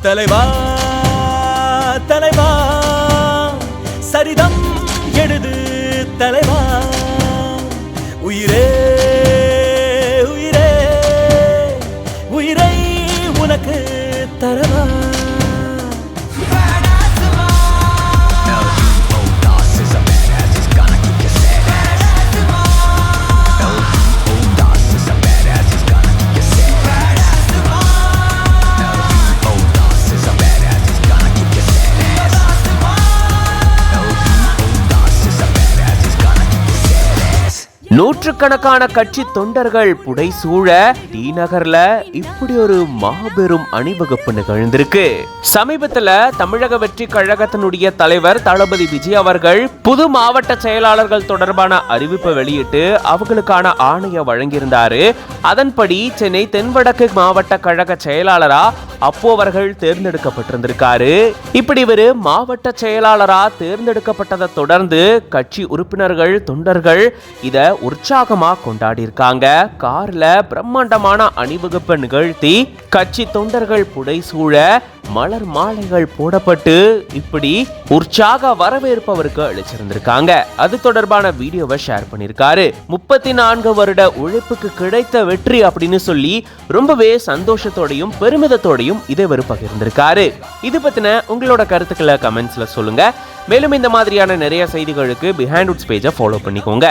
தலைவா தலைவா சரிதம் எழுது தலைவா உயிரே உயிரே உயிரை உனக்கு தரவா நூற்றுக்கணக்கான கட்சி தொண்டர்கள் புடைசூழ டி நகர்ல இப்படி ஒரு மாபெரும் அணிவகுப்பு நிகழ்ந்திருக்கு. சமீபத்துல தமிழக வெற்றி கழகத்தினுடைய தலைவர் தளபதி விஜய் அவர்கள் புது மாவட்ட செயலாளர்கள் தொடர்பான அறிவிப்பை வெளியிட்டு அவர்களுக்கான ஆணையை வழங்கியிருந்தாரு. அதன்படி சென்னை தென்வடக்கு மாவட்ட கழக செயலாளரா அப்போ அவர்கள் தேர்ந்தெடுக்கப்பட்டிருந்திருக்காரு. இப்படி ஒரு மாவட்ட செயலாளரா தேர்ந்தெடுக்கப்பட்டதை தொடர்ந்து கட்சி உறுப்பினர்கள் தொண்டர்கள் இத உற்சாகமா கொண்டாடி இருக்காங்க. கார்ல பிரம்மாண்டமான அணிவகுப்பை நிகழ்த்தி கட்சி தொண்டர்கள் புடைசூழ மலர் மாலைகள் போடப்பட்டு இப்படி உற்சாக வரவேற்பவருக்கு அளிச்சிருந்திருக்காங்க. அது தொடர்பான வீடியோவை ஷேர் பண்ணிருக்காரு. 34 வருட உழைப்புக்கு கிடைத்த வெற்றி அப்படின்னு சொல்லி ரொம்பவே சந்தோஷத்தோடையும் பெருமிதத்தோடையும் இதை பகிர்ந்திருக்காரு. இது பத்தின உங்களோட கருத்துக்களை கமெண்ட்ஸ்ல சொல்லுங்க. மேலும் இந்த மாதிரியான நிறைய செய்திகளுக்கு பிஹைண்ட் வுட்ஸ் பேஜை ஃபாலோ பண்ணிக்கோங்க.